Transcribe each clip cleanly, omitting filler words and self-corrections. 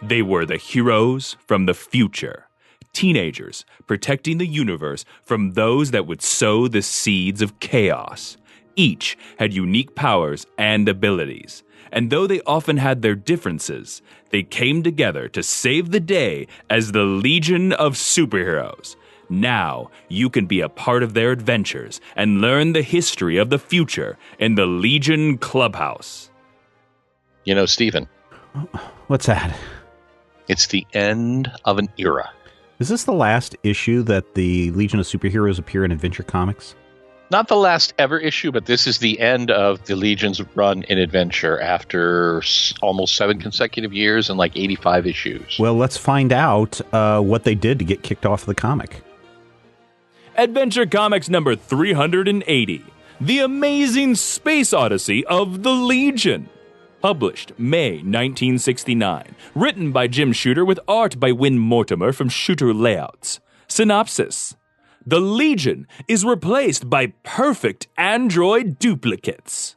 They were the heroes from the future, teenagers protecting the universe from those that would sow the seeds of chaos. Each had unique powers and abilities, and though they often had their differences, they came together to save the day as the Legion of Superheroes. Now you can be a part of their adventures and learn the history of the future in the Legion Clubhouse. You know, Stephen. What's that? It's the end of an era. Is this the last issue that the Legion of Superheroes appear in Adventure Comics? Not the last ever issue, but this is the end of the Legion's run in Adventure after almost 7 consecutive years and like 85 issues. Well, let's find out what they did to get kicked off the comic. Adventure Comics number 380, The Amazing Space Odyssey of the Legion. Published May 1969. Written by Jim Shooter with art by Win Mortimer from Shooter Layouts. Synopsis. The Legion is replaced by perfect android duplicates.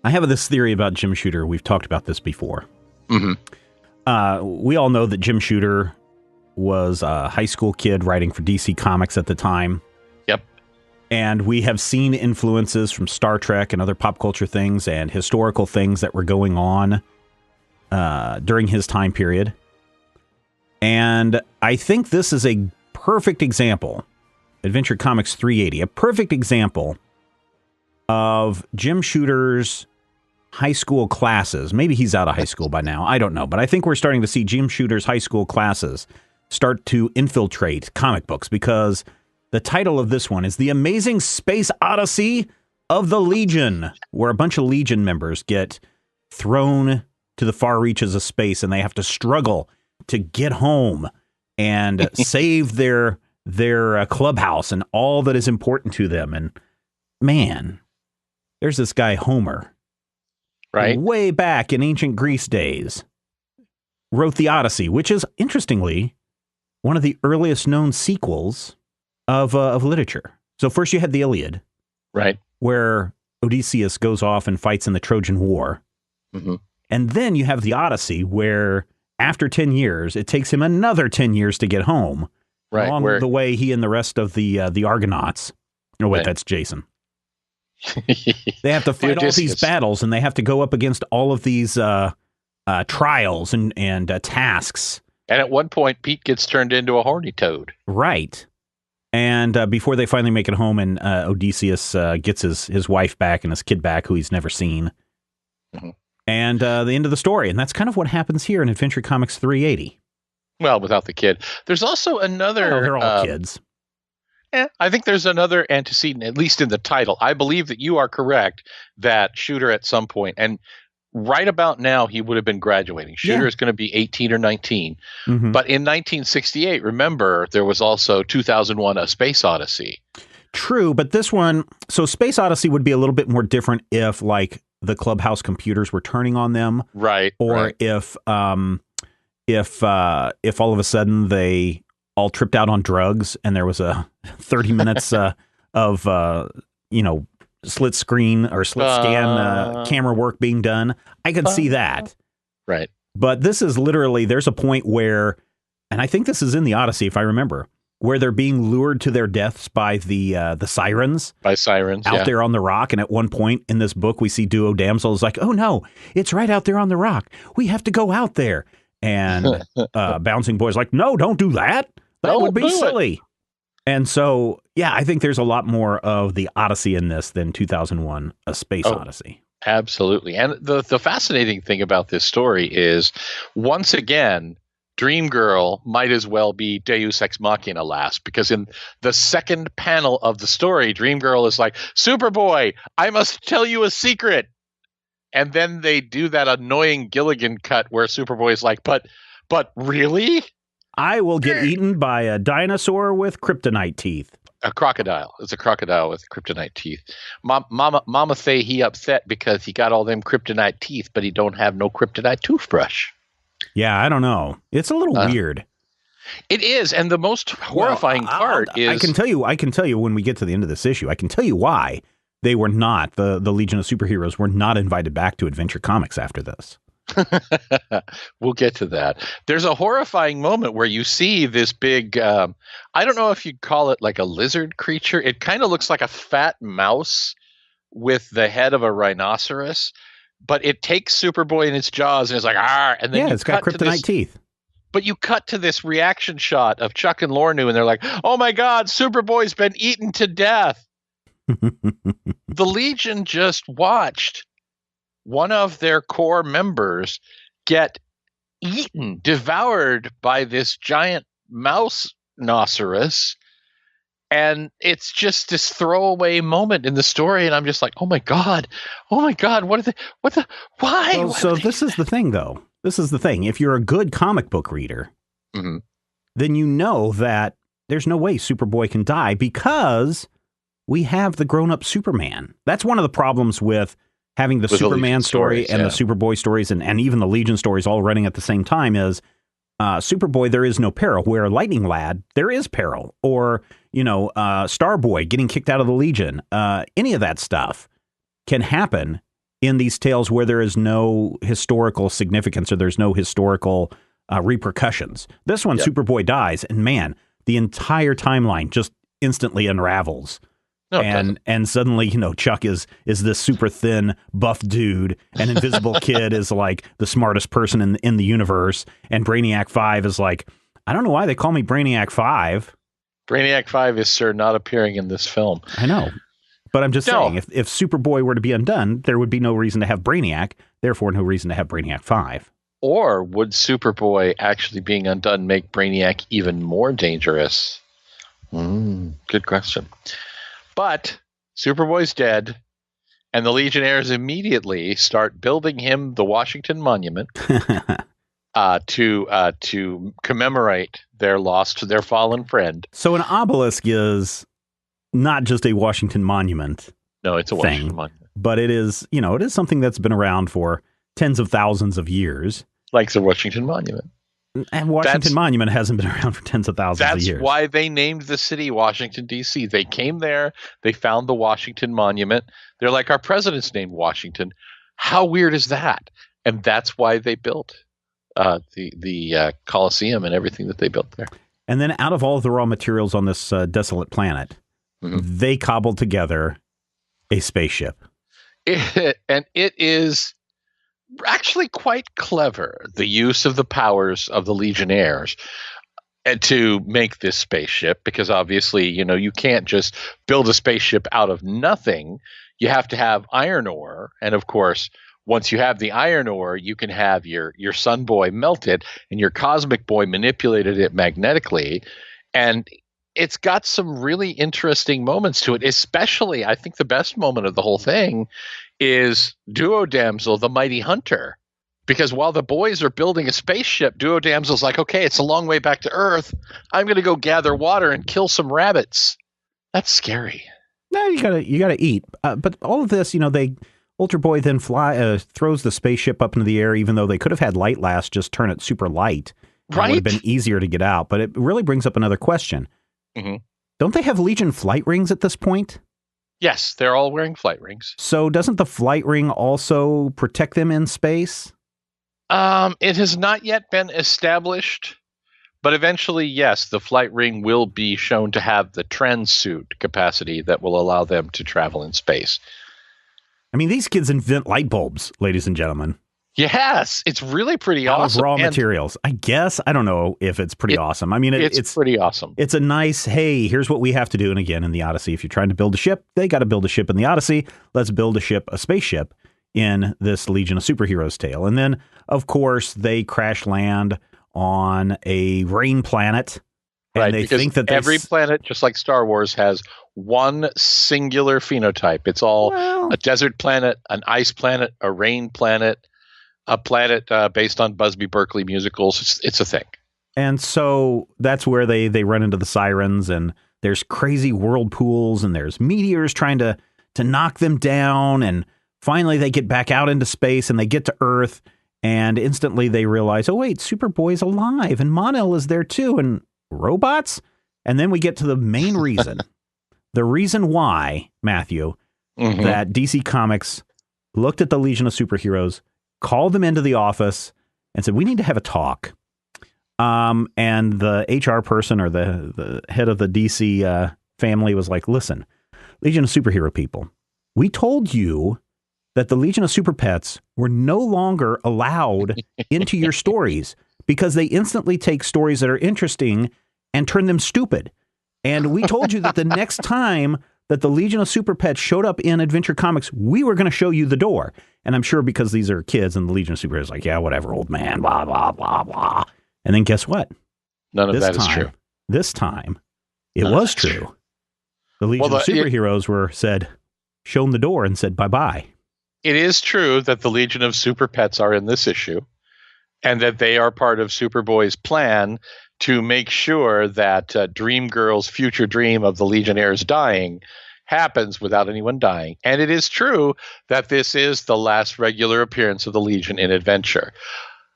I have this theory about Jim Shooter. We've talked about this before. Mm-hmm. We all know that Jim Shooter was a high school kid writing for DC Comics at the time. Yep. And we have seen influences from Star Trek and other pop culture things and historical things that were going on during his time period. And I think this is a perfect example, Adventure Comics 380, a perfect example of Jim Shooter's high school classes. Maybe he's out of high school by now. I don't know. But I think we're starting to see Jim Shooter's high school classes start to infiltrate comic books because the title of this one is The Amazing Space Odyssey of the Legion, where a bunch of Legion members get thrown to the far reaches of space and they have to struggle to get home and save their clubhouse and all that is important to them. And man, there's this guy Homer, right? Way back in ancient Greece days, wrote the Odyssey, which is interestingly one of the earliest known sequels of literature. So first you had the Iliad, right, where Odysseus goes off and fights in the Trojan War, and then you have the Odyssey, where after 10 years, it takes him another 10 years to get home. Right. Along the way, he and the rest of the Argonauts. Oh, wait, Right. That's Jason. They have to fight all these battles, and they have to go up against all of these trials and tasks. And at one point, Pete gets turned into a horny toad. Right. And before they finally make it home, and Odysseus gets his wife back and his kid back, who he's never seen. Mm-hmm. And the end of the story. And that's kind of what happens here in Adventure Comics 380. Well, without the kid. There's also another... Oh, they're all kids. I think there's another antecedent, at least in the title. I believe that you are correct that Shooter at some point, and right about now, he would have been graduating. Shooter is going to be 18 or 19. Mm-hmm. But in 1968, remember, there was also 2001, A Space Odyssey. True, but this one... So Space Odyssey would be a little bit more different if, like, the Clubhouse computers were turning on them, right? Or if all of a sudden they all tripped out on drugs and there was a 30 minutes of split screen or split scan camera work being done, I could see that, right? But this is literally, there's a point where, and I think this is in the Odyssey if I remember, where they're being lured to their deaths by the sirens. By sirens, out there on the rock. And at one point in this book, we see Duo Damsel is like, oh no, it's right out there on the rock. We have to go out there. And Bouncing Boy's like, no, don't do that. That would be silly. And so, yeah, I think there's a lot more of the Odyssey in this than 2001, A Space Odyssey. Absolutely. And the fascinating thing about this story is, once again, Dream Girl might as well be Deus Ex Machina last, because in the second panel of the story, Dream Girl is like, Superboy, I must tell you a secret. And then they do that annoying Gilligan cut where Superboy is like, but really? I will get eaten by a dinosaur with kryptonite teeth. A crocodile. It's a crocodile with kryptonite teeth. Mama say he upset because he got all them kryptonite teeth, but he don't have no kryptonite toothbrush. Yeah, I don't know. It's a little weird. It is, and the most horrifying part is... I can tell you when we get to the end of this issue, I can tell you why they were not, the Legion of Superheroes were not invited back to Adventure Comics after this. We'll get to that. There's a horrifying moment where you see this big, I don't know if you'd call it like a lizard creature. It kind of looks like a fat mouse with the head of a rhinoceros, but it takes Superboy in its jaws and it's like, ah, and then it's got kryptonite teeth. But you cut to this reaction shot of Chuck and Lornu, and they're like, oh my God, Superboy's been eaten to death. The Legion just watched one of their core members get eaten, devoured by this giant mouse rhinoceros. And it's just this throwaway moment in the story. And I'm just like, oh my God, why? Well, so this is the thing, though. This is the thing. If you're a good comic book reader, then you know that there's no way Superboy can die because we have the grown-up Superman. That's one of the problems with having the Superman story and the Superboy stories and even the Legion stories all running at the same time is Superboy, there is no peril. Where Lightning Lad, there is peril. Or, Starboy getting kicked out of the Legion. Any of that stuff can happen in these tales where there is no historical significance or there's no historical repercussions. This one, Superboy dies, and man, the entire timeline just instantly unravels. No, and suddenly, Chuck is this super thin, buff dude, and Invisible Kid is like the smartest person in the universe, and Brainiac 5 is like, I don't know why they call me Brainiac 5. Brainiac 5 is, sir, not appearing in this film. I know. But I'm just saying, if Superboy were to be undone, there would be no reason to have Brainiac, therefore no reason to have Brainiac 5. Or would Superboy actually being undone make Brainiac even more dangerous? Good question. But Superboy's dead, and the Legionnaires immediately start building him the Washington Monument to commemorate their loss to their fallen friend. So an obelisk is not just a Washington Monument. No, it's a Washington Monument. But it is, it is something that's been around for tens of thousands of years. Like the Washington Monument. And Washington Monument hasn't been around for tens of thousands of years. That's why they named the city Washington, D.C. They came there. They found the Washington Monument. They're like, our president's named Washington. How weird is that? And that's why they built the Colosseum and everything that they built there. And then out of all of the raw materials on this desolate planet, they cobbled together a spaceship. And it is actually quite clever, the use of the powers of the Legionnaires to make this spaceship, because obviously, you can't just build a spaceship out of nothing. You have to have iron ore. And of course, once you have the iron ore, you can have your Sun Boy melted and your Cosmic Boy manipulated it magnetically. And it's got some really interesting moments to it, especially I think the best moment of the whole thing is Duo Damsel, the mighty hunter. Because while the boys are building a spaceship, Duo Damsel's like, okay, it's a long way back to Earth. I'm going to go gather water and kill some rabbits. That's scary. No, you gotta eat. But all of this, Ultra Boy then throws the spaceship up into the air, even though they could have had light last, just turn it super light. Right. It would have been easier to get out. But it really brings up another question. Don't they have Legion flight rings at this point? Yes, they're all wearing flight rings. So doesn't the flight ring also protect them in space? It has not yet been established, but eventually, yes, the flight ring will be shown to have the transsuit capacity that will allow them to travel in space. I mean, these kids invent light bulbs, ladies and gentlemen. Yes, it's really pretty awesome. Out of raw materials. I guess. I don't know if it's pretty awesome. I mean, it's pretty awesome. It's a nice, hey, here's what we have to do. And again, in the Odyssey, if you're trying to build a ship, they got to build a ship in the Odyssey. Let's build a spaceship in this Legion of Superheroes tale. And then, of course, they crash land on a rain planet. And right, they because think that every planet, just like Star Wars, has one singular phenotype. It's all a desert planet, an ice planet, a rain planet, a planet based on Busby Berkeley musicals. It's a thing. And so that's where they run into the sirens, and there's crazy whirlpools, and there's meteors trying to knock them down. And finally they get back out into space and they get to Earth, and instantly they realize, oh, wait, Superboy's alive and Mon-El is there too. And robots. And then we get to the main reason, the reason why, Matthew, that DC Comics looked at the Legion of Superheroes called them into the office and said, we need to have a talk. And the HR person or the head of the DC family was like, listen, Legion of Superhero people, we told you that the Legion of Super Pets were no longer allowed into your stories because they instantly take stories that are interesting and turn them stupid. And we told you that the next time that the Legion of Super Pets showed up in Adventure Comics, we were going to show you the door. And I'm sure because these are kids and the Legion of Superheroes like, yeah, whatever, old man, blah, blah, blah, blah. And then guess what? None of that is true. This time, it was true. The Legion of Superheroes were shown the door and said bye-bye. It is true that the Legion of Super Pets are in this issue and that they are part of Superboy's plan to make sure that Dream Girl's future dream of the Legionnaires dying happens without anyone dying. And it is true that this is the last regular appearance of the Legion in Adventure.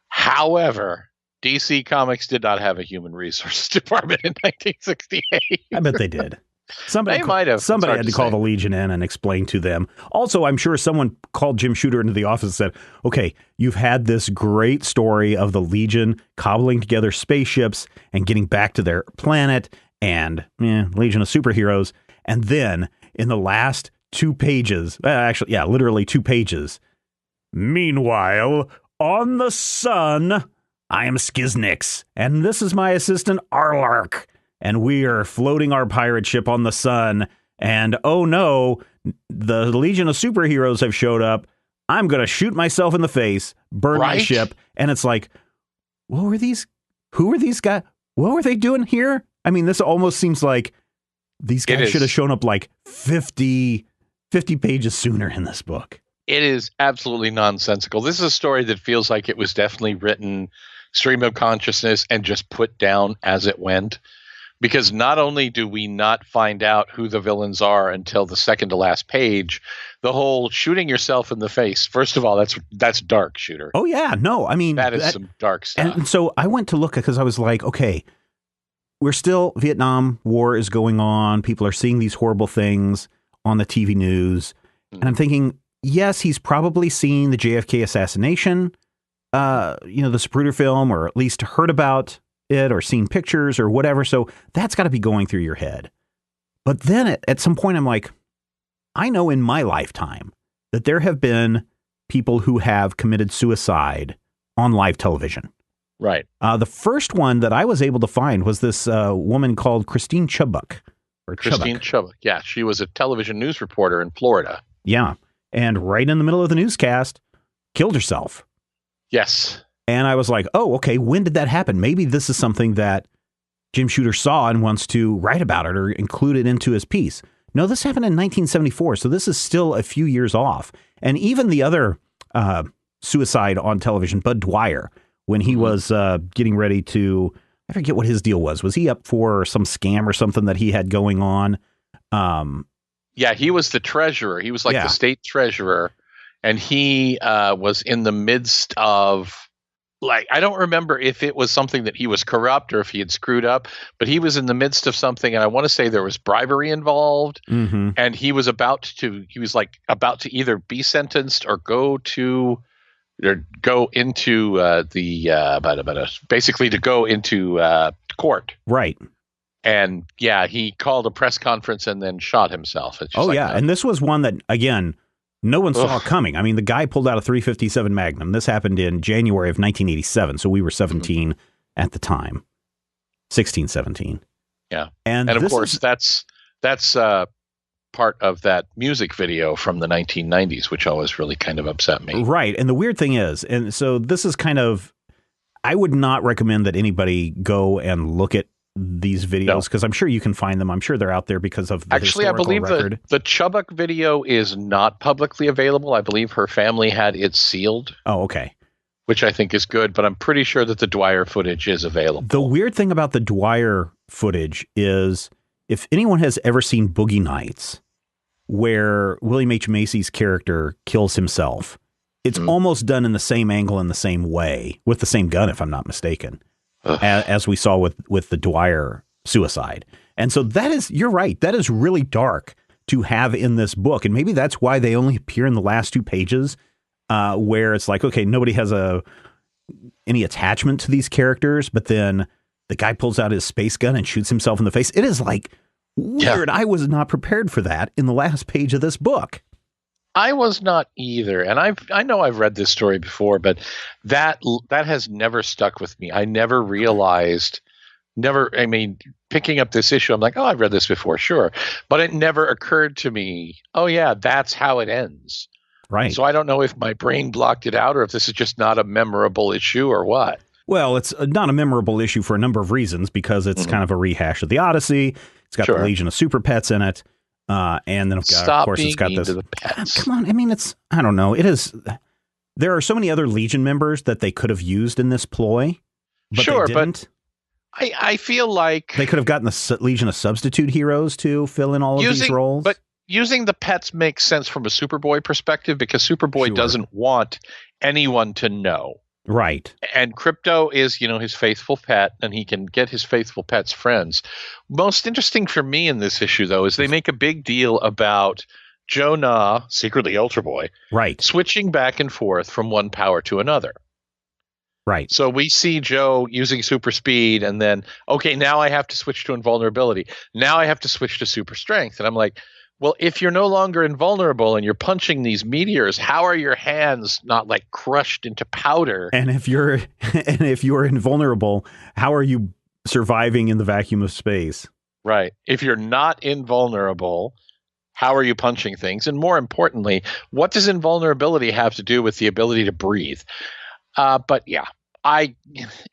However, DC Comics did not have a human resources department in 1968. I bet they did. Somebody might have. Somebody had to call the Legion in and explain to them. Also, I'm sure someone called Jim Shooter into the office and said, okay, you've had this great story of the Legion cobbling together spaceships and getting back to their planet and Legion of Superheroes. And then in the last 2 pages, literally 2 pages, meanwhile, on the sun, I am Skiznix, and this is my assistant Arlark. And we are floating our pirate ship on the sun. And oh no, the Legion of Superheroes have showed up. I'm going to shoot myself in the face, burn my ship. And it's like, who are these guys? What were they doing here? I mean, this almost seems like these guys should have shown up like 50 pages sooner in this book. It is absolutely nonsensical. This is a story that feels like it was definitely written stream of consciousness and just put down as it went. Because not only do we not find out who the villains are until the second to last page, the whole shooting yourself in the face. First of all, that's dark, Shooter. Oh yeah, no, I mean that is some dark stuff. And so I went to look because I was like, okay, we're still Vietnam War is going on. People are seeing these horrible things on the TV news, and I'm thinking, yes, he's probably seen the JFK assassination, the Zapruder film, or at least heard about it or seen pictures or whatever. So that's got to be going through your head. But then at some point, I'm like, I know in my lifetime that there have been people who have committed suicide on live television. Right. The first one that I was able to find was this woman called Christine Chubbuck. Christine Chubbuck. Yeah. She was a television news reporter in Florida. Yeah. And right in the middle of the newscast, killed herself. Yes. And I was like, oh, okay, when did that happen? Maybe this is something that Jim Shooter saw and wants to write about it or include it into his piece. No, this happened in 1974, so this is still a few years off. And even the other suicide on television, Bud Dwyer, when he was getting ready to, I forget what his deal was. Was he up for some scam or something that he had going on? Yeah, he was the treasurer. He was like the state treasurer. And he was in the midst of, I don't remember if it was something that he was corrupt or if he had screwed up, but he was in the midst of something, and I want to say there was bribery involved, and he was about to either be sentenced or go into basically to go into court. Right. And yeah, he called a press conference and then shot himself. And this was one that, again, no one saw it coming. I mean, the guy pulled out a .357 Magnum. This happened in January of 1987, so we were 17 at the time. 16, 17. Yeah. And of course, that's part of that music video from the 1990s, which always really kind of upset me. Right. And the weird thing is, and so this is kind of, I would not recommend that anybody go and look at these videos because I'm sure you can find them. I'm sure they're out there because of the I believe record. The Chubbuck video is not publicly available. I believe her family had it sealed. Oh, okay. Which I think is good, but I'm pretty sure that the Dwyer footage is available. The weird thing about the Dwyer footage is if anyone has ever seen Boogie Nights, where William H. Macy's character kills himself, it's almost done in the same angle in the same way with the same gun, if I'm not mistaken. As we saw with the Dwyer suicide. And so you're right, that is really dark to have in this book. And maybe that's why they only appear in the last 2 pages. where it's like, okay, nobody has any attachment to these characters, but then the guy pulls out his space gun and shoots himself in the face. It is like weird. Yeah. I was not prepared for that in the last page of this book. I was not either. And I know I've read this story before, but that has never stuck with me. I never realized, picking up this issue, I'm like, oh, I've read this before, sure. But it never occurred to me, oh yeah, that's how it ends. Right. So I don't know if my brain blocked it out or if this is just not a memorable issue or what. Well, it's not a memorable issue for a number of reasons, because it's kind of a rehash of the Odyssey. It's got the Legion of Super Pets in it. And then, of course, it's got this. The pets. Come on. I don't know. It is. There are so many other Legion members that they could have used in this ploy, but they didn't. But I feel like they could have gotten the Legion of Substitute Heroes to fill in all of these roles. But using the pets makes sense from a Superboy perspective, because Superboy doesn't want anyone to know. Right. And Crypto is, his faithful pet, and he can get his faithful pet's friends. Most interesting for me in this issue, though, is they make a big deal about Jonah, secretly Ultra Boy, right, switching back and forth from one power to another. Right. So we see Joe using super speed, and then, okay, now I have to switch to invulnerability. Now I have to switch to super strength. And I'm like, well, if you're no longer invulnerable and you're punching these meteors, how are your hands not like crushed into powder? And if you're invulnerable, how are you surviving in the vacuum of space? Right. If you're not invulnerable, how are you punching things? And more importantly, what does invulnerability have to do with the ability to breathe? But yeah,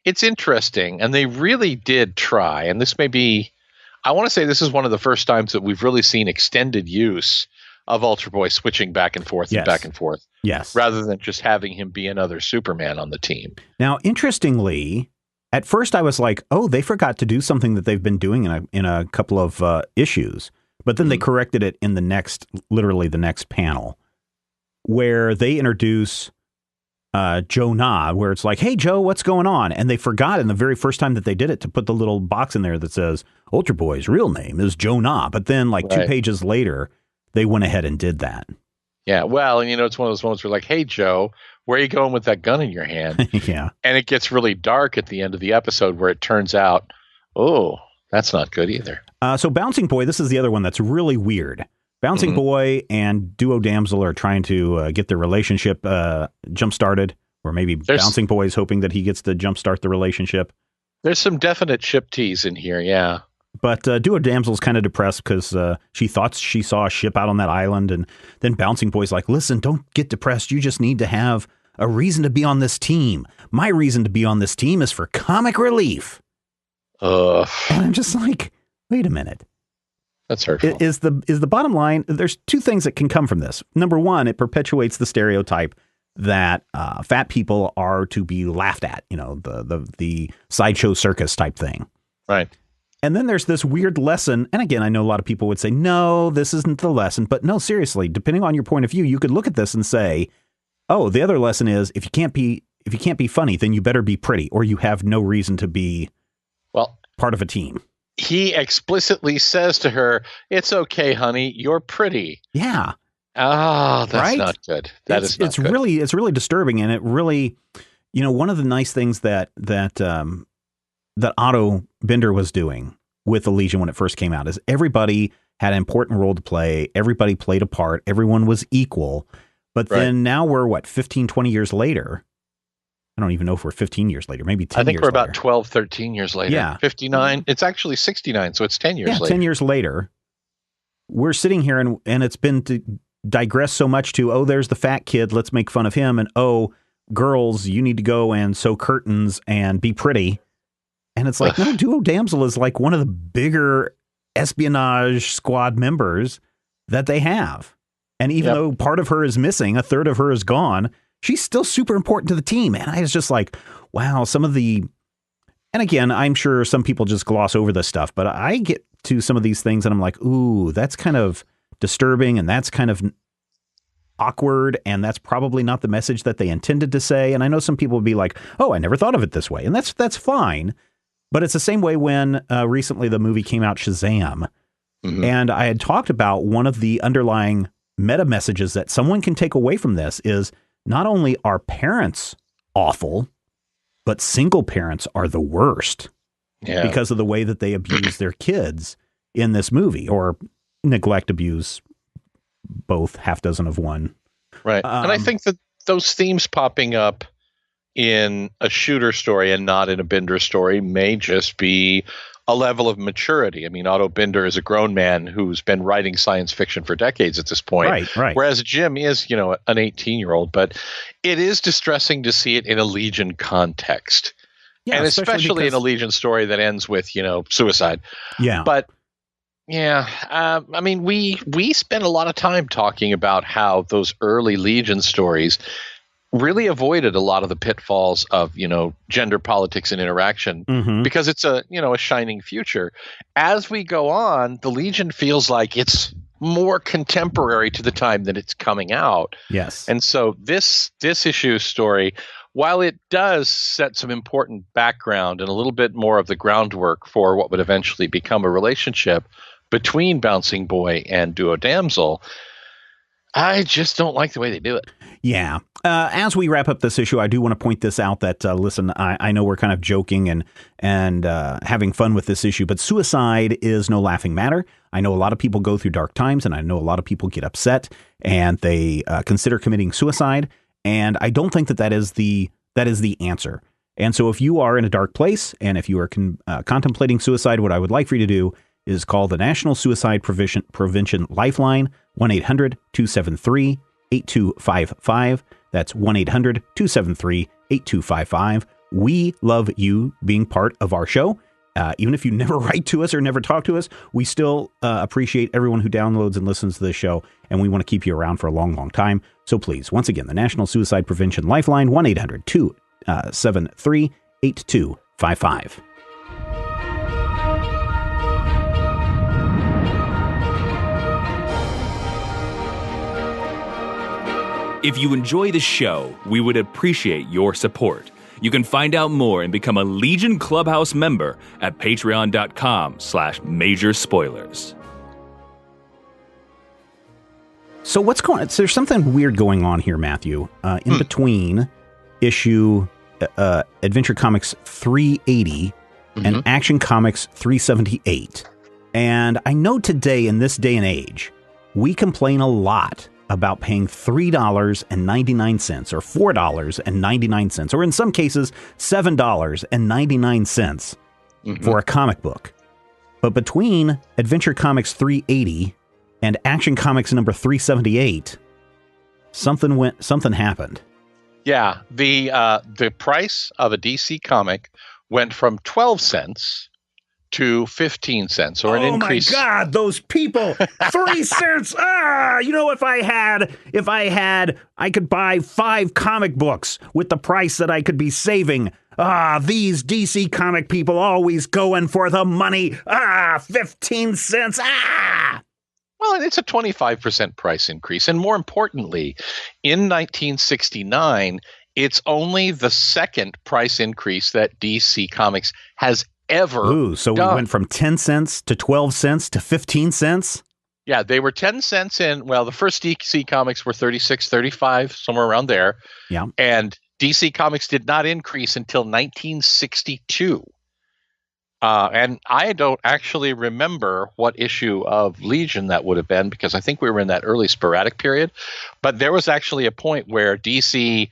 it's interesting, and they really did try. And this may be, I want to say this is one of the first times that we've really seen extended use of Ultra Boy switching back and forth and back and forth. Yes. Rather than just having him be another Superman on the team. Now, interestingly, at first I was like, oh, they forgot to do something that they've been doing in a couple of issues. But then they corrected it in literally the next panel, where they introduce Jonah, where it's like, hey, Joe, what's going on? And they forgot in the very first time that they did it to put the little box in there that says Ultra Boy's real name is Jonah. But then 2 pages later, they went ahead and did that. Yeah. Well, and it's one of those moments where like, hey, Joe, where are you going with that gun in your hand? Yeah. And it gets really dark at the end of the episode where it turns out, oh, that's not good either. So Bouncing Boy, this is the other one that's really weird. Bouncing Boy and Duo Damsel are trying to get their relationship jump-started, or maybe Bouncing Boy is hoping that he gets to jump-start the relationship. There's some definite ship tease in here, yeah. But Duo Damsel's kind of depressed because she thought she saw a ship out on that island, and then Bouncing Boy's like, listen, don't get depressed. You just need to have a reason to be on this team. My reason to be on this team is for comic relief. And I'm just like, wait a minute. That's hurtful. Is the bottom line, there's two things that can come from this. Number one, it perpetuates the stereotype that fat people are to be laughed at, the sideshow circus type thing. Right. And then there's this weird lesson. And again, I know a lot of people would say, no, this isn't the lesson. But no, seriously, depending on your point of view, you could look at this and say, oh, the other lesson is if you can't be funny, then you better be pretty, or you have no reason to be part of a team. He explicitly says to her, it's okay, honey, you're pretty. Yeah. Oh, that's not good. It's good. It's really disturbing. And it really, one of the nice things that Otto Bender was doing with the Legion when it first came out is everybody had an important role to play. Everybody played a part. Everyone was equal. But then now we're 15, 20 years later. I don't even know if we're 15 years later, maybe 10 years later. I think we're about 12, 13 years later. Yeah. 59. It's actually 69, so it's 10 years later. 10 years later. We're sitting here and it's been digressed so much to, oh, there's the fat kid, let's make fun of him. And, oh, girls, you need to go and sew curtains and be pretty. And it's like, no, Duo Damsel is like one of the bigger espionage squad members that they have. And even though part of her is missing, a third of her is gone, she's still super important to the team. And I was just like, wow, and again, I'm sure some people just gloss over this stuff, but I get to some of these things and I'm like, ooh, that's kind of disturbing and that's kind of awkward. And that's probably not the message that they intended to say. And I know some people would be like, oh, I never thought of it this way. And that's fine. But it's the same way when recently the movie came out, Shazam. And I had talked about one of the underlying meta messages that someone can take away from this is not only are parents awful, but single parents are the worst because of the way that they abuse their kids in this movie, or neglect, abuse, both, half dozen of one. Right. And I think that those themes popping up in a shooter story and not in a Binder story may just be a level of maturity. I mean, Otto Binder is a grown man who's been writing science fiction for decades at this point. Right. Whereas Jim is, an 18-year-old, but it is distressing to see it in a Legion context. Yeah, and especially in a Legion story that ends with, suicide. Yeah. But I mean, we spent a lot of time talking about how those early Legion stories really avoided a lot of the pitfalls of, gender politics and interaction because it's a shining future. As we go on, the Legion feels like it's more contemporary to the time that it's coming out. Yes. And so this issue story, while it does set some important background and a little bit more of the groundwork for what would eventually become a relationship between Bouncing Boy and Duo Damsel, I just don't like the way they do it. Yeah. As we wrap up this issue, I do want to point this out that, listen, I know we're kind of joking and having fun with this issue, but suicide is no laughing matter. I know a lot of people go through dark times, and I know a lot of people get upset and they consider committing suicide. And I don't think that is the answer. And so if you are in a dark place and if you are contemplating suicide, what I would like for you to do is call the National Suicide Prevention Lifeline, 1-800-273-8255. That's 1-800-273-8255. We love you being part of our show. Even if you never write to us or never talk to us, we still appreciate everyone who downloads and listens to this show, and we want to keep you around for a long, long time. So please, once again, the National Suicide Prevention Lifeline, 1-800-273-8255. If you enjoy the show, we would appreciate your support. You can find out more and become a Legion Clubhouse member at patreon.com/major spoilers. So what's going on? So there's something weird going on here, Matthew, in between issue Adventure Comics 380 and Action Comics 378. And I know today, in this day and age, we complain a lot about paying $3.99 or $4.99, or in some cases, $7.99 for a comic book. But between Adventure Comics 380 and Action Comics number 378, something happened. Yeah, the price of a DC comic went from 12 cents to 15 cents, or an increase. Oh my God, those people! 3 cents! If I had, I could buy 5 comic books with the price that I could be saving. These DC comic people always going for the money. 15 cents! Well, it's a 25% price increase. And more importantly, in 1969, it's only the second price increase that DC Comics has ever so done. We went from 10 cents to 12 cents to 15 cents? Yeah, they were 10 cents in, the first DC Comics were 36, 35, somewhere around there. Yeah. And DC Comics did not increase until 1962. And I don't actually remember what issue of Legion that would have been, because I think we were in that early sporadic period. But there was actually a point where DC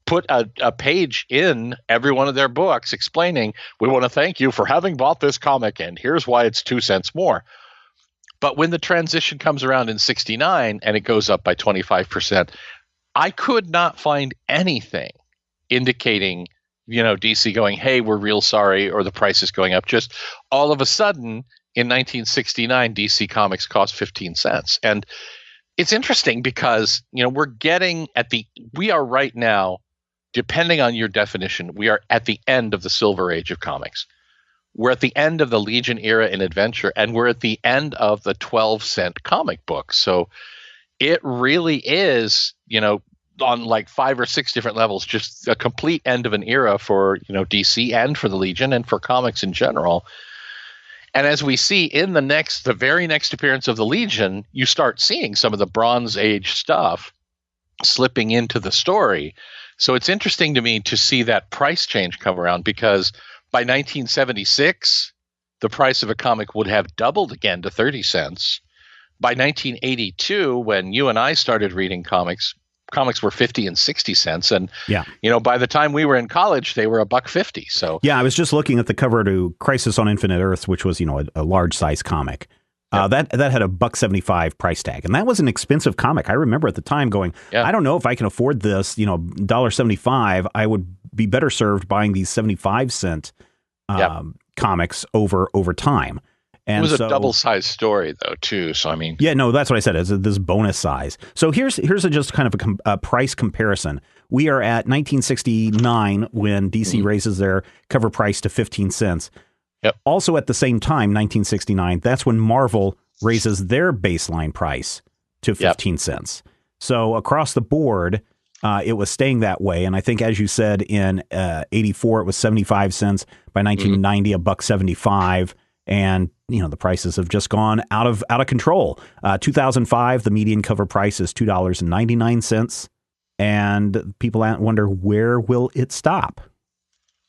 put a page in every one of their books explaining, we want to thank you for having bought this comic, and here's why it's 2 cents more. But when the transition comes around in 69 and it goes up by 25%, I could not find anything indicating, DC going, hey, we're real sorry, or the price is going up. Just all of a sudden in 1969, DC Comics cost 15 cents. And it's interesting because, we are right now, depending on your definition, we are at the end of the Silver Age of comics. We're at the end of the Legion era in adventure, and we're at the end of the 12-cent comic book. So it really is, on like 5 or 6 different levels, just a complete end of an era for, DC and for the Legion and for comics in general. And as we see in the very next appearance of the Legion, you start seeing some of the Bronze Age stuff slipping into the story. So it's interesting to me to see that price change come around, because by 1976, the price of a comic would have doubled again to 30 cents. By 1982, when you and I started reading comics were 50 and 60 cents. And, by the time we were in college, they were $1.50. So yeah, I was just looking at the cover to Crisis on Infinite Earths, which was, a large size comic. That had a $1.75 price tag, and that was an expensive comic. I remember at the time going, I don't know if I can afford this, $1.75. I would be better served buying these 75-cent comics over time. And it was a double-sized story, though, too. So, I mean... Yeah, no, that's what I said. It's this bonus size. So here's just kind of a price comparison. We are at 1969 when DC raises their cover price to 15 cents. Yep. Also at the same time, 1969, that's when Marvel raises their baseline price to 15 cents. So across the board, it was staying that way. And I think, as you said, in 84, it was 75 cents. By 1990, $1.75. And, the prices have just gone out of control. 2005, the median cover price is $2.99. And people wonder, where will it stop?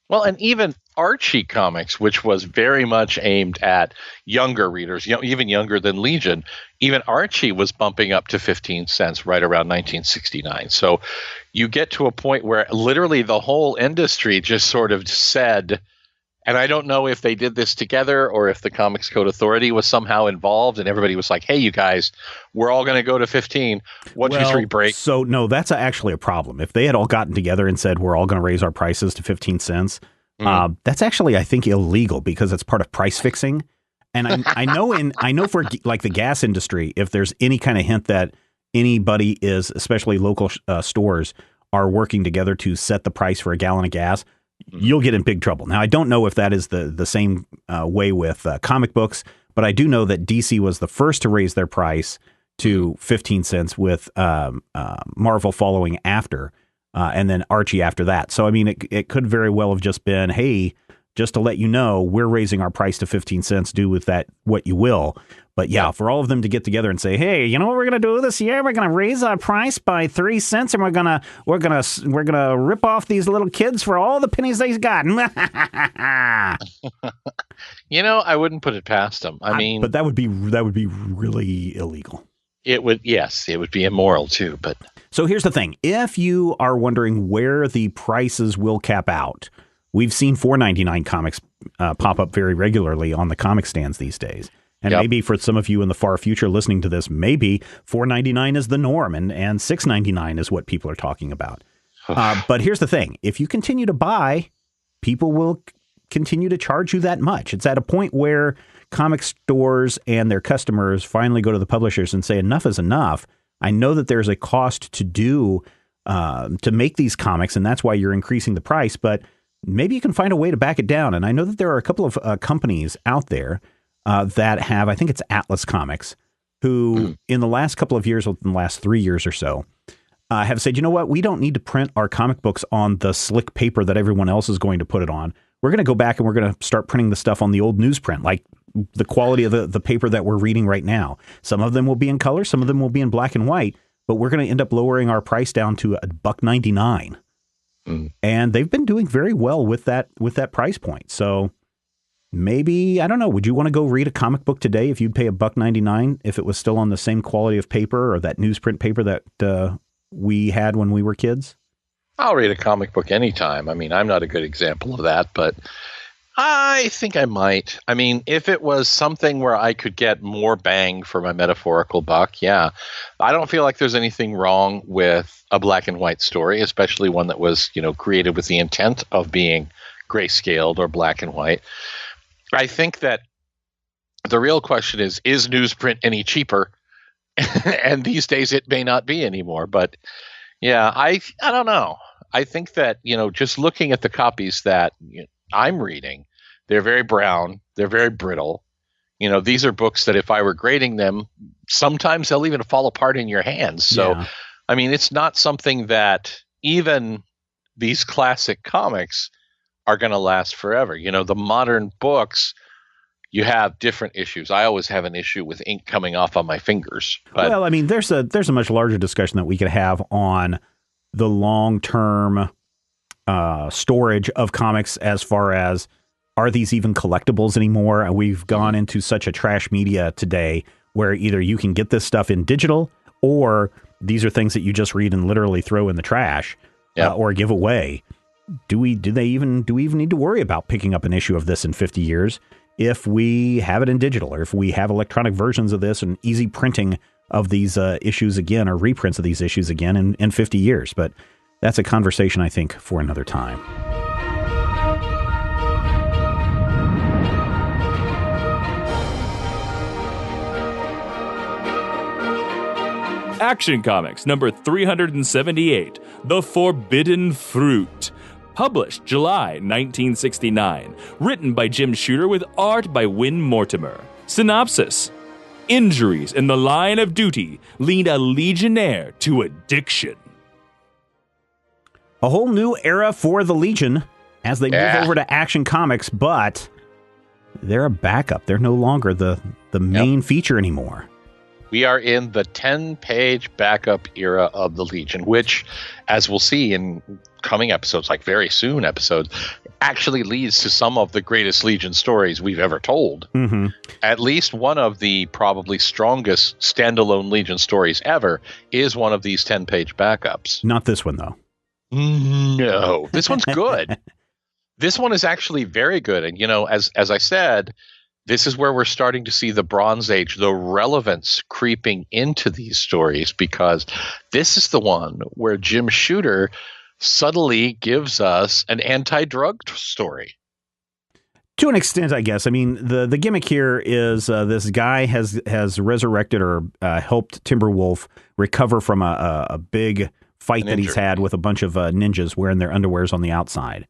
Well, and even Archie Comics, which was very much aimed at younger readers, even younger than Legion, even Archie was bumping up to 15 cents right around 1969. So you get to a point where literally the whole industry just sort of said, and I don't know if they did this together or if the Comics Code Authority was somehow involved, and everybody was like, hey, you guys, we're all going to go to 15. 1, 2, 3, break. So, no, that's actually a problem. If they had all gotten together and said, we're all going to raise our prices to 15 cents, that's actually, I think, illegal, because it's part of price fixing. And I know for like the gas industry, if there's any kind of hint that anybody is, especially local stores, are working together to set the price for a gallon of gas, you'll get in big trouble. Now, I don't know if that is the same way with comic books, but I do know that DC was the first to raise their price to 15 cents, with Marvel following after, and then Archie after that. So, I mean, it could very well have just been, hey, just to let you know, we're raising our price to 15 cents, do with that what you will. But yeah, for all of them to get together and say, hey, you know what we're going to do this year? We're going to raise our price by 3 cents, and we're going to rip off these little kids for all the pennies they've got. I wouldn't put it past them. I mean, but that would be really illegal. It would be immoral too. But so here's the thing: if you are wondering where the prices will cap out, we've seen $4.99 comics pop up very regularly on the comic stands these days. And maybe for some of you in the far future listening to this, maybe $4.99 is the norm, and $6.99 is what people are talking about. But here's the thing. If you continue to buy, people will continue to charge you that much. It's at a point where comic stores and their customers finally go to the publishers and say, enough is enough. I know that there's a cost to make these comics, and that's why you're increasing the price, but maybe you can find a way to back it down. And I know that there are a couple of companies out there that have, I think it's Atlas Comics, who in the last couple of years, in the last 3 years or so, have said, you know what, we don't need to print our comic books on the slick paper that everyone else is going to put it on. We're going to go back and we're going to start printing the stuff on the old newsprint, like the quality of the paper that we're reading right now. Some of them will be in color, some of them will be in black and white, but we're going to end up lowering our price down to $1.99. And they've been doing very well with that price point. So maybe, I don't know, would you want to go read a comic book today if you'd pay $1.99 if it was still on the same quality of paper or that newsprint paper that we had when we were kids? I'll read a comic book anytime. I mean, I'm not a good example of that, but I think I might. I mean, if it was something where I could get more bang for my metaphorical buck, yeah. I don't feel like there's anything wrong with a black and white story, especially one that was, created with the intent of being grayscaled or black and white. I think that the real question is newsprint any cheaper? And these days it may not be anymore. But yeah, I don't know. I think that, just looking at the copies that I'm reading, they're very brown. They're very brittle. These are books that if I were grading them, sometimes they'll even fall apart in your hands. So, I mean, it's not something that even these classic comics are going to last forever. The modern books, you have different issues. I always have an issue with ink coming off on my fingers. But well, I mean, there's a much larger discussion that we could have on the long-term storage of comics as far as, are these even collectibles anymore? And we've gone into such a trash media today where either you can get this stuff in digital, or these are things that you just read and literally throw in the trash or give away. Do we even need to worry about picking up an issue of this in 50 years if we have it in digital, or if we have electronic versions of this and easy printing of these issues again, or reprints of these issues again in 50 years? But that's a conversation, I think, for another time. Action Comics number 378, The Forbidden Fruit. Published July 1969. Written by Jim Shooter with art by Win Mortimer. Synopsis. Injuries in the line of duty lead a Legionnaire to addiction. A whole new era for the Legion as they move over to Action Comics, but they're a backup. They're no longer the main feature anymore. We are in the 10-page backup era of the Legion, which, as we'll see in coming episodes, like very soon episodes, actually leads to some of the greatest Legion stories we've ever told. Mm-hmm. At least one of the probably strongest standalone Legion stories ever is one of these 10-page backups. Not this one, though. No, this one's good. This one is actually very good. And, as I said, this is where we're starting to see the Bronze Age, the relevance creeping into these stories, because this is the one where Jim Shooter subtly gives us an anti-drug story. To an extent, I guess. I mean, the gimmick here is this guy has resurrected or helped Timberwolf recover from a big fight that he's had with a bunch of ninjas wearing their underwears on the outside.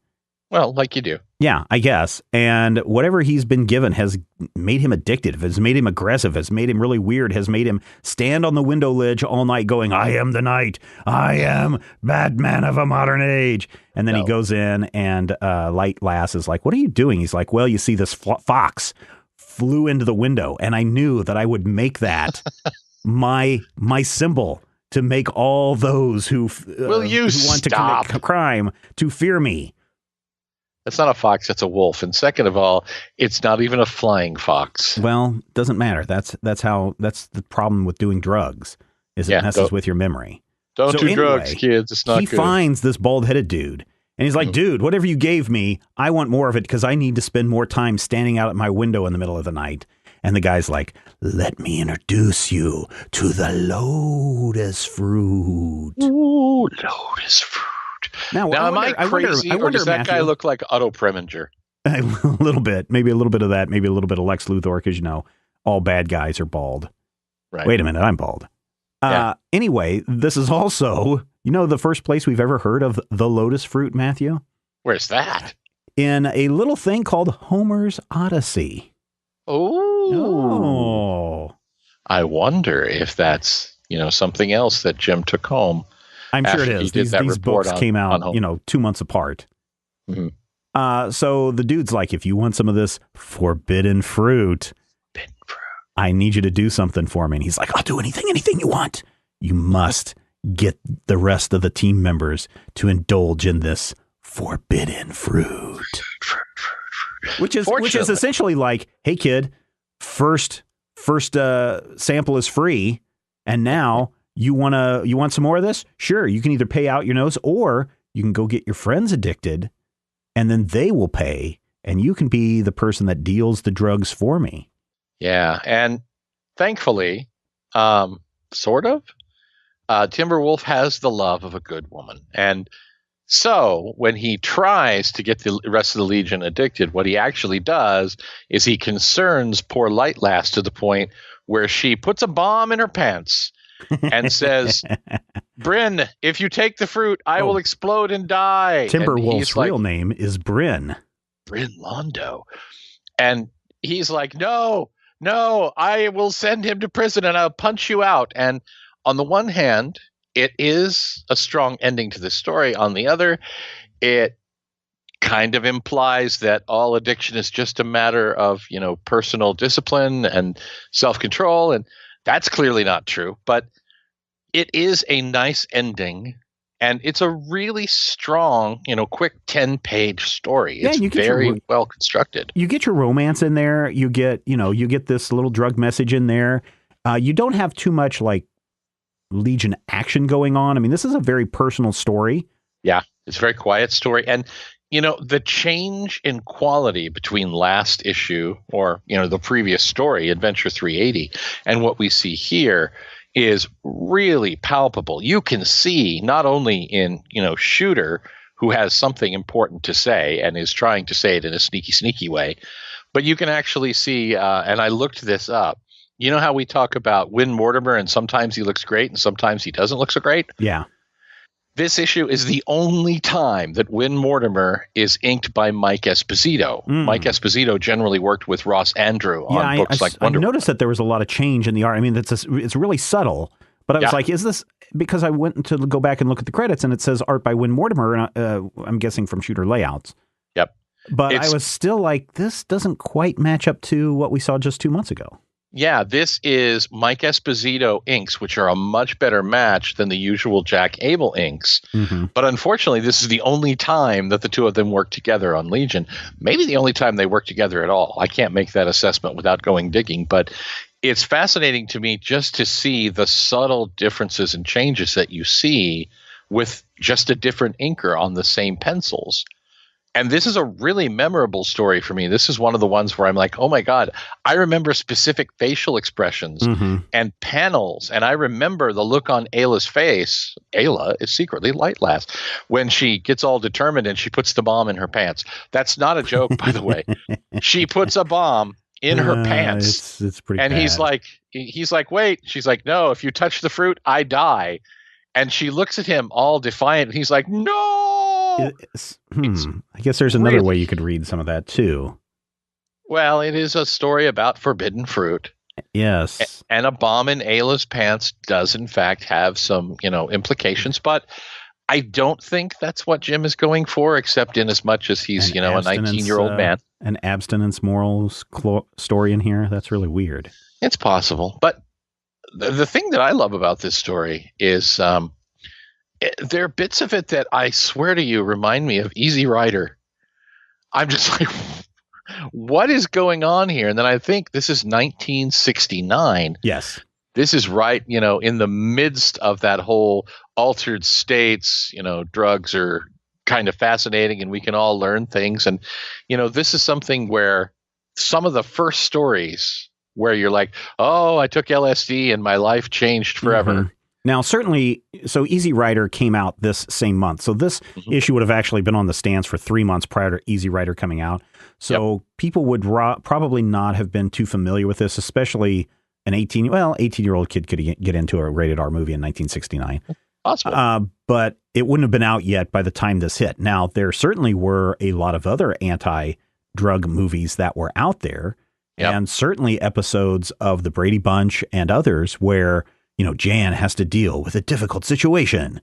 Well, like you do. Yeah, I guess. And whatever he's been given has made him addicted, has made him aggressive, has made him really weird, has made him stand on the window ledge all night going, I am the night. I am Batman of a modern age. And then he goes in and Light Lass is like, what are you doing? He's like, well, you see, this fox flew into the window, and I knew that I would make that my symbol to make all those who want to commit a crime to fear me. That's not a fox, that's a wolf. And second of all, it's not even a flying fox. Well, doesn't matter. That's the problem with doing drugs, is it messes with your memory. Don't do drugs, kids. It's not good. He finds this bald-headed dude, and he's like, dude, whatever you gave me, I want more of it because I need to spend more time standing out at my window in the middle of the night. And the guy's like, let me introduce you to the lotus fruit. Ooh, lotus fruit. Now am I crazy, or does that guy look like Otto Preminger? A little bit. Maybe a little bit of that. Maybe a little bit of Lex Luthor, because, all bad guys are bald. Right. Wait a minute, I'm bald. Anyway, this is also, the first place we've ever heard of the lotus fruit, Matthew? Where's that? In a little thing called Homer's Odyssey. Oh. I wonder if that's, something else that Jim took home. I'm sure it is. These books came out, 2 months apart. Mm-hmm. So the dude's like, if you want some of this forbidden fruit, I need you to do something for me. And he's like, I'll do anything you want. You must get the rest of the team members to indulge in this forbidden fruit. Which is essentially like, hey kid, first sample is free, and now you want some more of this? Sure, you can either pay out your nose, or you can go get your friends addicted, and then they will pay, and you can be the person that deals the drugs for me. Yeah, and thankfully, sort of, Timberwolf has the love of a good woman. And so when he tries to get the rest of the Legion addicted, what he actually does is he concerns poor Light Lass to the point where she puts a bomb in her pants and says, Bryn, if you take the fruit, I will explode and die. Timberwolf's real name is Bryn. Bryn Londo. And he's like, no, I will send him to prison and I'll punch you out. And on the one hand, it is a strong ending to the story. On the other, it kind of implies that all addiction is just a matter of, personal discipline and self-control. And that's clearly not true. But it is a nice ending. And it's a really strong, quick 10-page story. Yeah, it's very well constructed. You get your romance in there. You get this little drug message in there. You don't have too much like Legion action going on. I mean, this is a very personal story. Yeah, it's a very quiet story. And, the change in quality between last issue or, the previous story, Adventure 380, and what we see here is really palpable. You can see not only in, Shooter, who has something important to say and is trying to say it in a sneaky way, but you can actually see, and I looked this up, you know how we talk about Win Mortimer and sometimes he looks great and sometimes he doesn't look so great? Yeah. This issue is the only time that Win Mortimer is inked by Mike Esposito. Mike Esposito generally worked with Ross Andrew on books like Wonder Woman. I noticed that there was a lot of change in the art. I mean, it's really subtle, but I was like, is this because I went to go back and look at the credits and it says art by Win Mortimer, and I'm guessing from Shooter layouts. Yep. But I was still like, this doesn't quite match up to what we saw just 2 months ago. Yeah, this is Mike Esposito inks, which are a much better match than the usual Jack Abel inks. Mm-hmm. But unfortunately, this is the only time that the two of them work together on Legion. Maybe the only time they work together at all. I can't make that assessment without going digging, but it's fascinating to me just to see the subtle differences and changes that you see with just a different inker on the same pencils. And this is a really memorable story for me. This is one of the ones where I'm like, oh my God, I remember specific facial expressions and panels. And I remember the look on Ayla's face. Ayla is secretly Light Lass when she gets all determined and she puts the bomb in her pants. That's not a joke, by the way. She puts a bomb in her pants. It's pretty and bad. he's like, wait. She's like, no, if you touch the fruit, I die. And she looks at him all defiant. And he's like, no. I guess there's another way you could read some of that too. Well, it is a story about forbidden fruit. Yes. And a bomb in Ayla's pants does in fact have some, implications, but I don't think that's what Jim is going for, except in as much as he's, a 19-year-old man. An abstinence morals story in here. That's really weird. It's possible. But the thing that I love about this story is, there are bits of it that I swear to you remind me of Easy Rider. I'm just like, what is going on here? And then I think this is 1969. Yes. This is right, in the midst of that whole altered states, drugs are kind of fascinating and we can all learn things. And, this is something where some of the first stories where you're like, oh, I took LSD and my life changed forever. Mm-hmm. Now, certainly, so Easy Rider came out this same month. So this issue would have actually been on the stands for 3 months prior to Easy Rider coming out. So people would probably not have been too familiar with this, especially an 18-year-old kid could get into a rated R movie in 1969. Possible. But it wouldn't have been out yet by the time this hit. Now, there certainly were a lot of other anti-drug movies that were out there, and certainly episodes of The Brady Bunch and others where Jan has to deal with a difficult situation.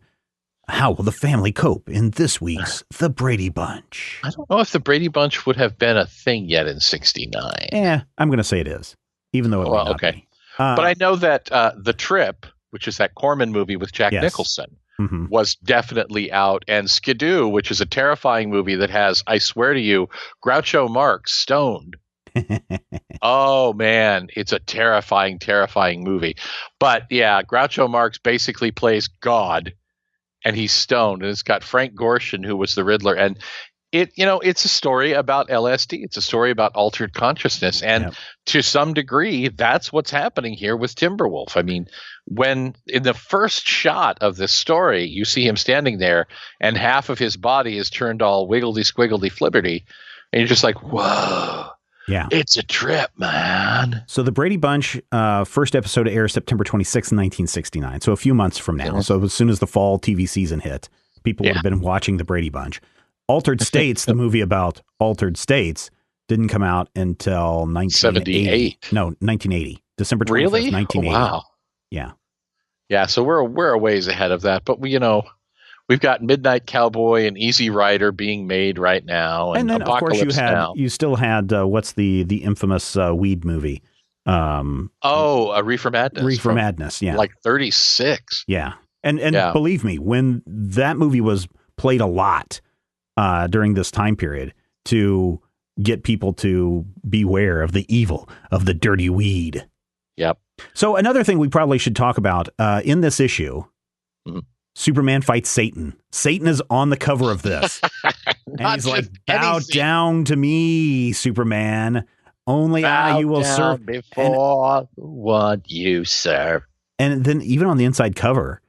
How will the family cope in this week's The Brady Bunch? I don't know if The Brady Bunch would have been a thing yet in 69. Yeah, I'm going to say it is, even though it may not be. But I know that The Trip, which is that Corman movie with Jack Nicholson, was definitely out. And Skidoo, which is a terrifying movie that has, I swear to you, Groucho Marx stoned. Oh man, it's a terrifying movie. But yeah, Groucho Marx basically plays God and he's stoned, and it's got Frank Gorshin, who was the Riddler, and it's a story about LSD. It's a story about altered consciousness, and to some degree that's what's happening here with Timberwolf. I mean, when in the first shot of this story you see him standing there and half of his body is turned all wiggledy squiggledy flibberty, and you're just like, whoa. Yeah. It's a trip, man. So the Brady Bunch first episode airs September 26, 1969. So a few months from now. So as soon as the fall TV season hit, people would have been watching the Brady Bunch. Altered States, the movie about altered states, didn't come out until 1980. No, 1980. December 25th, really? 1980. Oh, wow. Yeah. Yeah, so we're a ways ahead of that, but we've got Midnight Cowboy and Easy Rider being made right now, And then, of course, Apocalypse you still had what's the infamous weed movie? A Reefer Madness. Reefer Madness, yeah, like 36. yeah. And believe me, when that movie was played a lot during this time period to get people to beware of the evil of the dirty weed. Yep. So another thing we probably should talk about in this issue, Superman fights Satan. Satan is on the cover of this. And he's like, bow down to me, Superman. Only I you will serve. Before what you serve. And then even on the inside cover,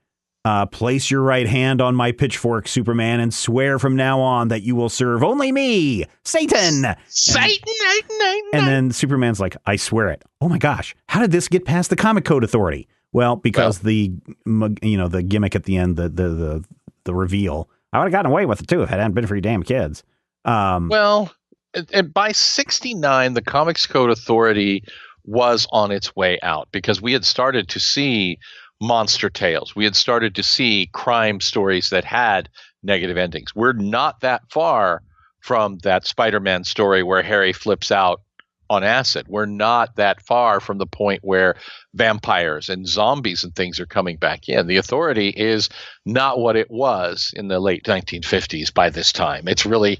place your right hand on my pitchfork, Superman, and swear from now on that you will serve only me, Satan. And then Superman's like, I swear it. Oh my gosh, how did this get past the Comic Code Authority? Well, because the gimmick at the end, the reveal, I would have gotten away with it too if it hadn't been for you damn kids. By 69, the Comics Code Authority was on its way out because we had started to see monster tales. We had started to see crime stories that had negative endings. We're not that far from that Spider-Man story where Harry flips out on acid. We're not that far from the point where vampires and zombies and things are coming back in. The Authority is not what it was in the late 1950s by this time. It's really,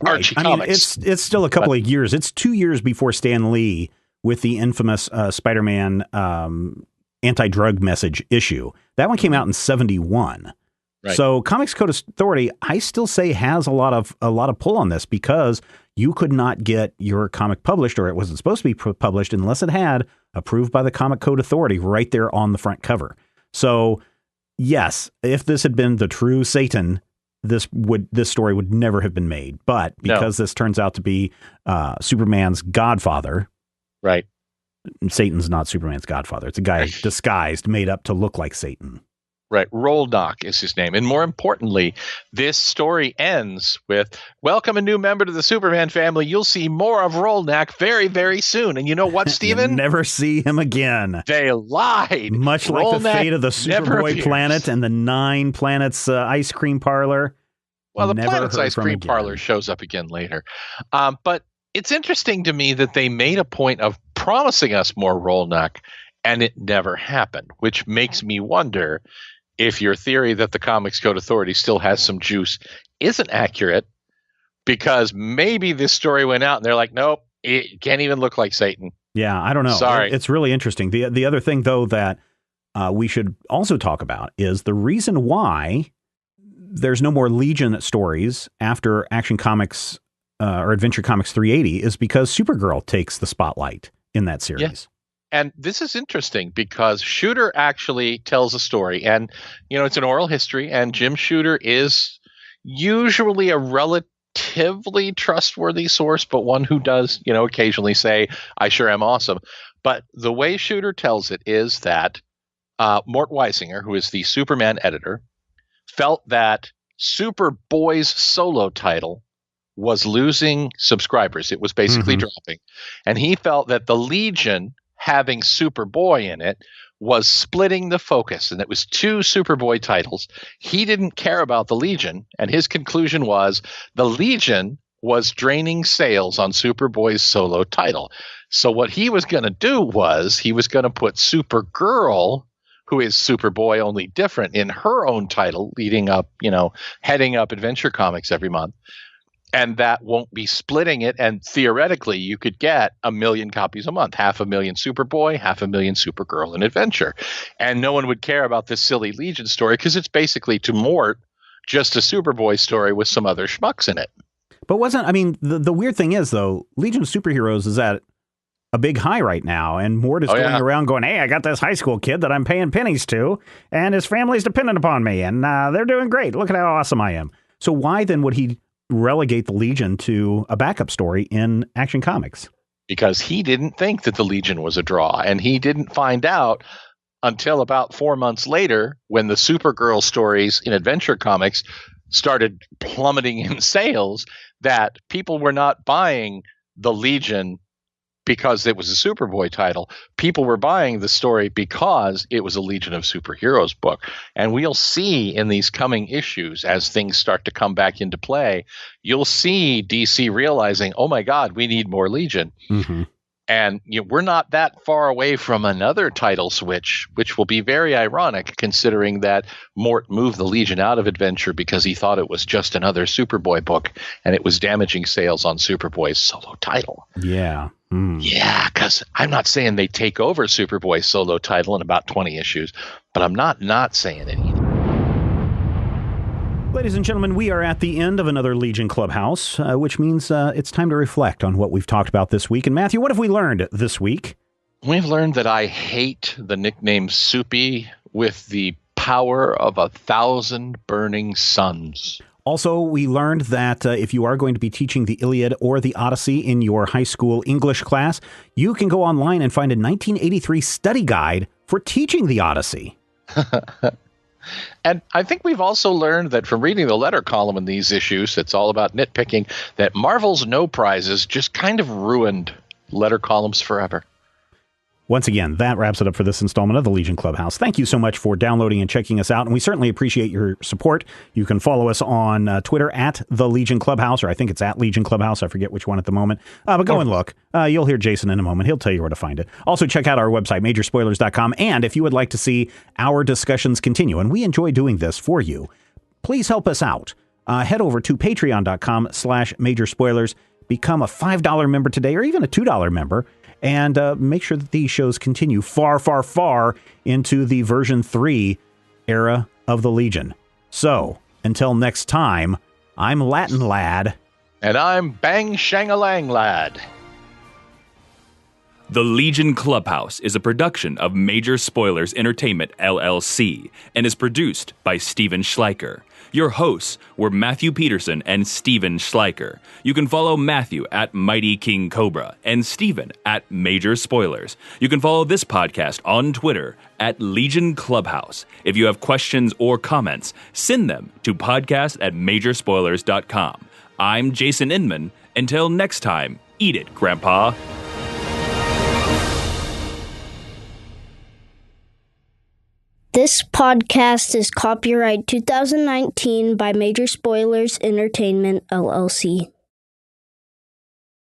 Archie comics. It's still a couple of years. It's 2 years before Stan Lee with the infamous Spider-Man anti-drug message issue. That one came out in 71. Right. So Comics Code Authority, I still say, has a lot of pull on this because you could not get your comic published, or it wasn't supposed to be published unless it had approved by the Comic Code Authority right there on the front cover. So yes, if this had been the true Satan, this story would never have been made. But because this turns out to be Superman's godfather, right? Satan's not Superman's godfather. It's a guy disguised, made up to look like Satan. Right. Roldock is his name. And more importantly, this story ends with, welcome a new member to the Superman family. You'll see more of Roldock very, very soon. And you know what, Steven? Never see him again. They lied. Much like the fate of the Superboy planet and the 9 Planets ice cream parlor. Well, the Planet's ice cream parlor shows up again later. But it's interesting to me that they made a point of promising us more Roldock, and it never happened, which makes me wonder if your theory that the Comics Code Authority still has some juice isn't accurate, because maybe this story went out and they're like, nope, it can't even look like Satan. Yeah, I don't know. Sorry. It's really interesting. The other thing, though, that we should also talk about is the reason why there's no more Legion stories after Action Comics or Adventure Comics 380 is because Supergirl takes the spotlight in that series. Yeah. And this is interesting because Shooter actually tells a story, and it's an oral history, and Jim Shooter is usually a relatively trustworthy source, but one who does occasionally say, I sure am awesome. But the way Shooter tells it is that Mort Weisinger, who is the Superman editor, felt that Superboy's solo title was losing subscribers. It was basically dropping. And he felt that the Legion, having Superboy in it, was splitting the focus, and it was 2 Superboy titles. He didn't care about the Legion, and his conclusion was the Legion was draining sales on Superboy's solo title. So what he was going to do was he was going to put Supergirl, who is Superboy only different, in her own title, leading up, heading up Adventure Comics every month. And that won't be splitting it. And theoretically, you could get 1 million copies a month, 500,000 Superboy, 500,000 Supergirl and Adventure. And no one would care about this silly Legion story because it's basically, to Mort, just a Superboy story with some other schmucks in it. But the weird thing is, though, Legion of Superheroes is at a big high right now. And Mort is going around going, hey, I got this high school kid that I'm paying pennies to, and his family's dependent upon me. And they're doing great. Look at how awesome I am. So why then would he relegate the Legion to a backup story in Action Comics? Because he didn't think that the Legion was a draw, and he didn't find out until about 4 months later when the Supergirl stories in Adventure Comics started plummeting in sales that people were not buying the Legion because it was a Superboy title. People were buying the story because it was a Legion of Superheroes book. And we'll see in these coming issues, as things start to come back into play, you'll see DC realizing, oh my God, we need more Legion. Mm-hmm. And we're not that far away from another title switch, which will be very ironic considering that Mort moved the Legion out of Adventure because he thought it was just another Superboy book and it was damaging sales on Superboy's solo title. Yeah. Yeah, because I'm not saying they take over Superboy's solo title in about 20 issues, but I'm not saying it either. Ladies and gentlemen, we are at the end of another Legion Clubhouse, which means it's time to reflect on what we've talked about this week. And Matthew, what have we learned this week? We've learned that I hate the nickname Soupy with the power of 1,000 burning suns. Also, we learned that if you are going to be teaching the Iliad or the Odyssey in your high school English class, you can go online and find a 1983 study guide for teaching the Odyssey. And I think we've also learned that from reading the letter column in these issues, that's all about nitpicking, that Marvel's no prizes just kind of ruined letter columns forever. Once again, that wraps it up for this installment of the Legion Clubhouse. Thank you so much for downloading and checking us out, and we certainly appreciate your support. You can follow us on Twitter at The Legion Clubhouse, or I think it's at Legion Clubhouse. I forget which one at the moment. But go and look. You'll hear Jason in a moment. He'll tell you where to find it. Also, check out our website, majorspoilers.com, and if you would like to see our discussions continue, and we enjoy doing this for you, please help us out. Head over to patreon.com/majorspoilers. Become a $5 member today, or even a $2 member, and make sure that these shows continue far, far, far into the version 3 era of the Legion. So, until next time, I'm Latin Lad. And I'm Bang Shang-a-Lang Lad. The Legion Clubhouse is a production of Major Spoilers Entertainment, LLC, and is produced by Steven Schleicher. Your hosts were Matthew Peterson and Steven Schleicher. You can follow Matthew at Mighty King Cobra and Steven at Major Spoilers. You can follow this podcast on Twitter at Legion Clubhouse. If you have questions or comments, send them to podcast@majorspoilers.com. I'm Jason Inman. Until next time, eat it, Grandpa. This podcast is copyright 2019 by Major Spoilers Entertainment, LLC.